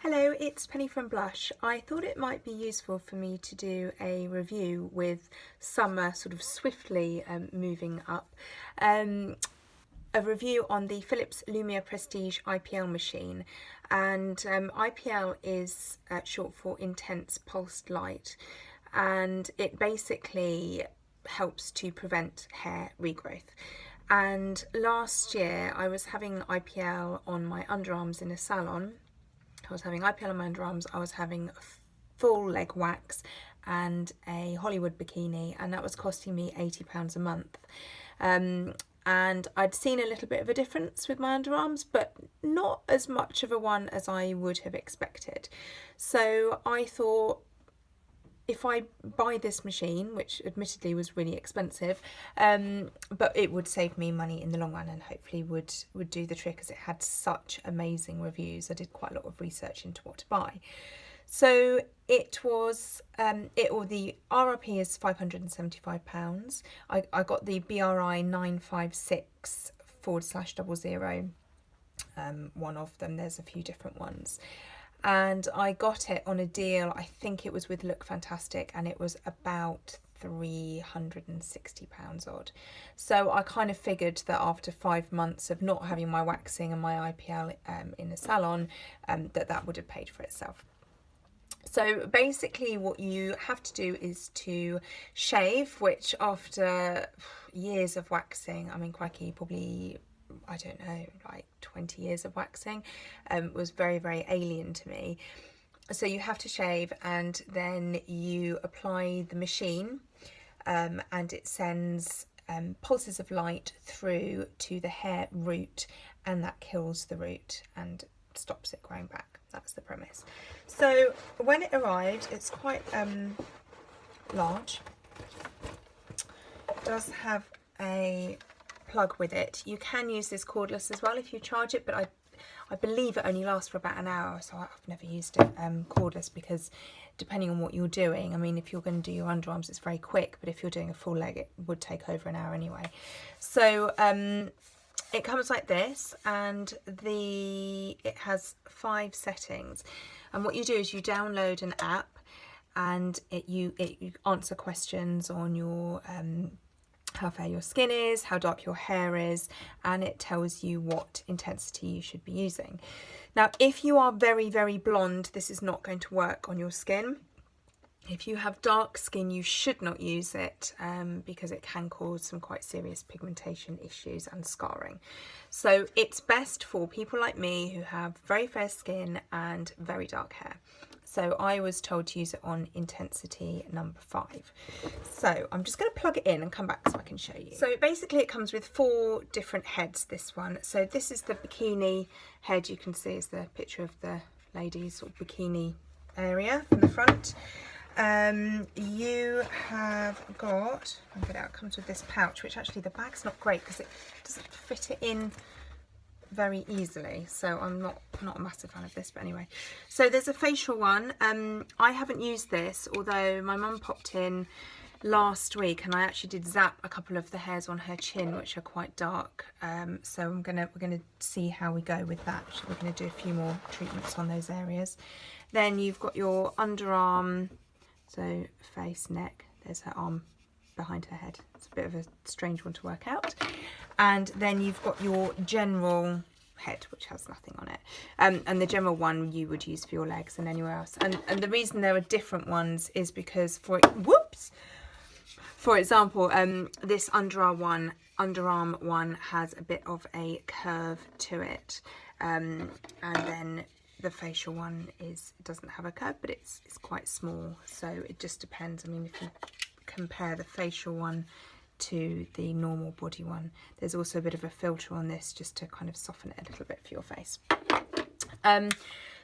Hello, it's Penny from Blush. I thought it might be useful for me to do a review with summer sort of swiftly moving up. A review on the Philips Lumea Prestige IPL machine, and IPL is short for Intense Pulsed Light, and it basically helps to prevent hair regrowth. And last year I was having IPL on my underarms in a salon. I was having IPL on my underarms, I was having full leg wax and a Hollywood bikini, and that was costing me £80 a month. And I'd seen a little bit of a difference with my underarms, but not as much of a one as I would have expected. So I thought, if I buy this machine, which admittedly was really expensive, but it would save me money in the long run and hopefully would do the trick, as it had such amazing reviews. I did quite a lot of research into what to buy. So it was, the RRP is £575. I got the BRI 956/00, one of them. There's a few different ones. And I got it on a deal. I think it was with Look Fantastic, and it was about £360 odd. So I kind of figured that after 5 months of not having my waxing and my IPL in the salon, that would have paid for itself. So basically what you have to do is to shave, which after years of waxing, I mean, crikey, probably, I don't know, like 20 years of waxing, was very, very alien to me. So you have to shave, and then you apply the machine, and it sends pulses of light through to the hair root, and that kills the root and stops it growing back. That's the premise. So when it arrived, it's quite large. It does have a plug with it. You can use this cordless as well if you charge it, but I believe it only lasts for about an hour, so I've never used it cordless, because depending on what you're doing, I mean, if you're going to do your underarms, it's very quick, but if you're doing a full leg, it would take over an hour anyway. So it comes like this, and it has 5 settings, and what you do is you download an app, and you answer questions on your how fair your skin is, how dark your hair is, and it tells you what intensity you should be using. Now, if you are very, very blonde, this is not going to work on your skin. If you have dark skin, you should not use it, because it can cause some quite serious pigmentation issues and scarring. So it's best for people like me who have very fair skin and very dark hair. So I was told to use it on intensity number 5. So I'm just going to plug it in and come back so I can show you. So basically it comes with 4 different heads, this one. So this is the bikini head. You can see is the picture of the lady's sort of bikini area from the front. You have got, I'll get it out, it comes with this pouch, which actually the bag's not great because it doesn't fit it in very easily, so I'm not a massive fan of this, but anyway. So there's a facial one. I haven't used this, although my mum popped in last week and I actually did zap a couple of the hairs on her chin, which are quite dark. So we're gonna see how we go with that. We're gonna do a few more treatments on those areas. Then you've got your underarm, so face, neck. There's her arm behind her head. It's a bit of a strange one to work out. And then you've got your general head, which has nothing on it, and the general one you would use for your legs and anywhere else. And the reason there are different ones is because for example, this underarm one has a bit of a curve to it, and then the facial one doesn't have a curve, but it's quite small. So it just depends. I mean, if you compare the facial one to the normal body one, there's also a bit of a filter on this just to kind of soften it a little bit for your face.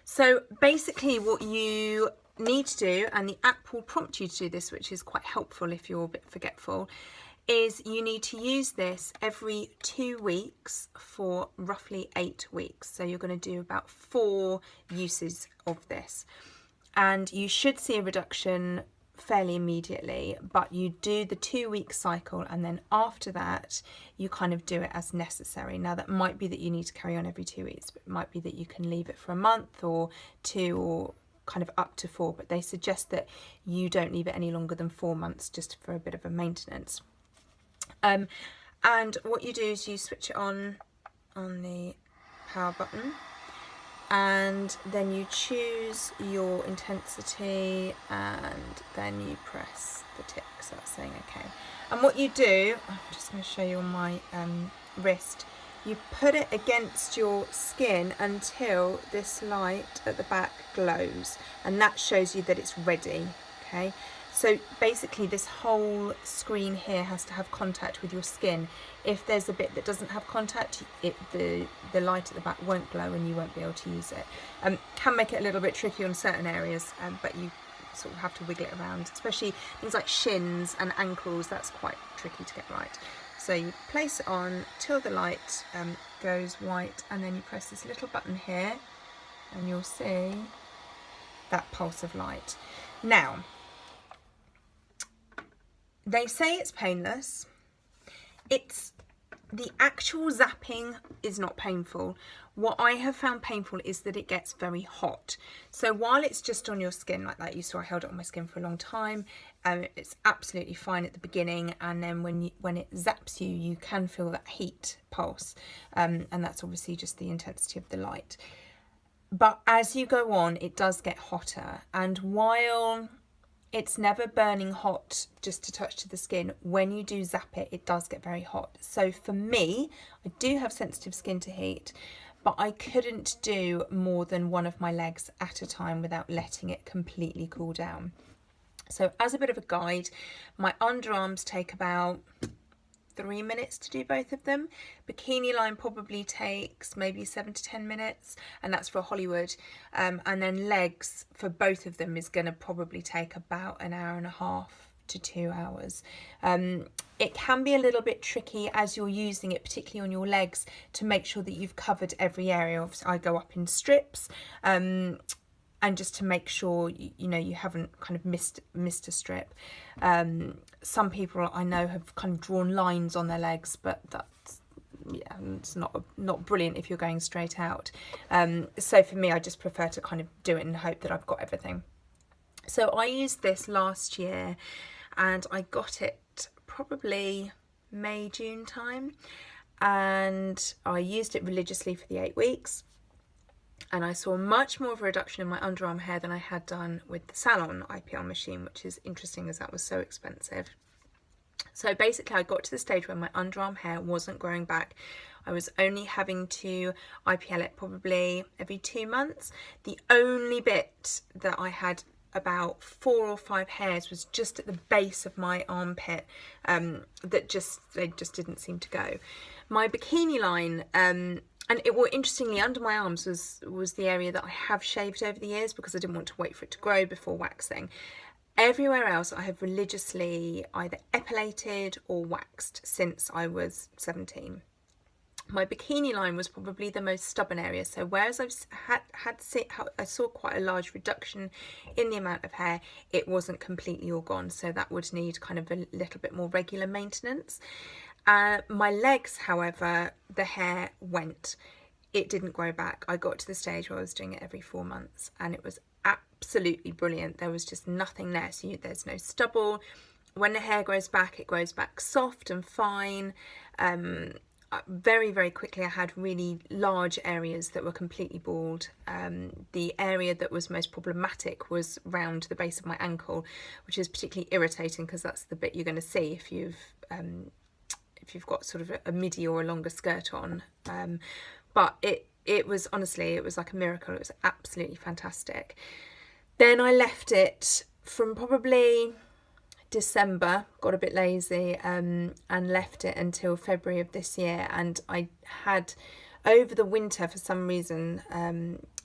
So basically what you need to do, and the app will prompt you to do this, which is quite helpful if you're a bit forgetful, is you need to use this every 2 weeks for roughly 8 weeks. So you're going to do about 4 uses of this, and you should see a reduction fairly immediately, but you do the 2-week cycle, and then after that you kind of do it as necessary. Now that might be that you need to carry on every 2 weeks, but it might be that you can leave it for a month or 2 or kind of up to 4, but they suggest that you don't leave it any longer than 4 months, just for a bit of a maintenance. And what you do is you switch it on the power button, and then you choose your intensity, and then you press the tick, so that's saying okay. And what you do, I'm just going to show you on my wrist, you put it against your skin until this light at the back glows, and that shows you that it's ready. Okay, so basically this whole screen here has to have contact with your skin. If there's a bit that doesn't have contact, the light at the back won't glow and you won't be able to use it. Can make it a little bit tricky on certain areas, but you sort of have to wiggle it around, especially things like shins and ankles. That's quite tricky to get right. So you place it on till the light goes white, and then you press this little button here and you'll see that pulse of light. Now, they say it's painless. It's the actual zapping is not painful. What I have found painful is that it gets very hot. So while it's just on your skin like that, you saw I held it on my skin for a long time, it's absolutely fine at the beginning, and then when it zaps you, you can feel that heat pulse, and that's obviously just the intensity of the light. But as you go on, it does get hotter, and while it's never burning hot just to touch to the skin, when you do zap it, it does get very hot. So for me, I do have sensitive skin to heat, but I couldn't do more than one of my legs at a time without letting it completely cool down. So as a bit of a guide, my underarms take about 3 minutes to do both of them. Bikini line probably takes maybe 7 to 10 minutes, and that's for Hollywood. And then legs for both of them is going to probably take about 1.5 hours to 2 hours. It can be a little bit tricky as you're using it, particularly on your legs, to make sure that you've covered every area. Obviously, I go up in strips, and just to make sure you know you haven't kind of missed a strip. Some people I know have kind of drawn lines on their legs, but that's, yeah, it's not brilliant if you're going straight out. So for me, I just prefer to kind of do it and hope that I've got everything. So I used this last year, and I got it probably May, June time, and I used it religiously for the 8 weeks. And I saw much more of a reduction in my underarm hair than I had done with the salon IPL machine, which is interesting as that was so expensive. So basically I got to the stage where my underarm hair wasn't growing back. I was only having to IPL it probably every 2 months. The only bit that I had about 4 or 5 hairs was just at the base of my armpit, that they just didn't seem to go. My bikini line, and it, well, interestingly, under my arms was the area that I have shaved over the years because I didn't want to wait for it to grow before waxing. Everywhere else I have religiously either epilated or waxed since I was 17. My bikini line was probably the most stubborn area. So whereas I saw quite a large reduction in the amount of hair, it wasn't completely all gone. So that would need kind of a little bit more regular maintenance. My legs, however, the hair went. It didn't grow back. I got to the stage where I was doing it every 4 months, and it was absolutely brilliant. There was just nothing there. So there's no stubble. When the hair grows back, it grows back soft and fine. Very, very quickly I had really large areas that were completely bald. The area that was most problematic was round the base of my ankle, which is particularly irritating because that's the bit you're going to see if you've got sort of a midi or a longer skirt on. But it was, honestly, it was like a miracle. It was absolutely fantastic. Then I left it from probably December, got a bit lazy, and left it until February of this year. And I had, over the winter, for some reason,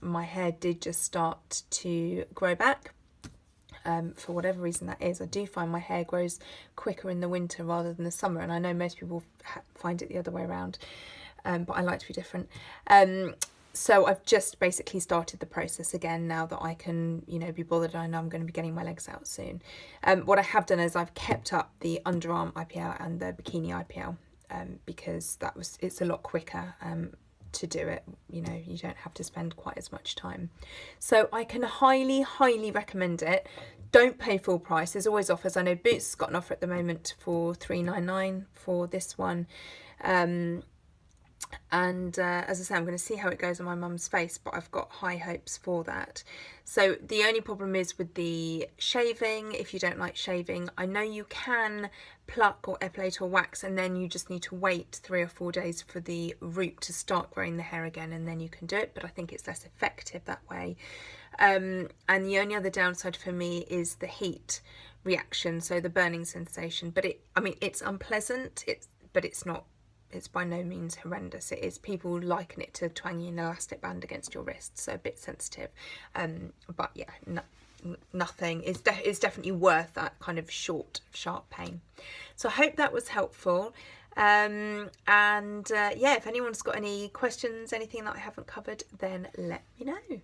my hair did just start to grow back. For whatever reason that is, I do find my hair grows quicker in the winter rather than the summer, and I know most people find it the other way around, but I like to be different. So I've just basically started the process again now that I can, you know, be bothered. I know I'm going to be getting my legs out soon. What I have done is I've kept up the underarm IPL and the bikini IPL because it's a lot quicker to do it. You know, you don't have to spend quite as much time. So I can highly recommend it. Don't pay full price. There's always offers. I know Boots has got an offer at the moment for $3.99 for this one. And as I say, I'm going to see how it goes on my mum's face, but I've got high hopes for that. So the only problem is with the shaving. If you don't like shaving, I know you can pluck or epilate or wax, and then you just need to wait 3 or 4 days for the root to start growing the hair again, and then you can do it, but I think it's less effective that way. And the only other downside for me is the heat reaction, so the burning sensation. But it's unpleasant, but it's not. It's by no means horrendous. It is, people liken it to twanging an elastic band against your wrist, so a bit sensitive. But yeah, nothing. It's definitely worth that kind of short, sharp pain. So I hope that was helpful. Yeah, if anyone's got any questions, anything that I haven't covered, then let me know.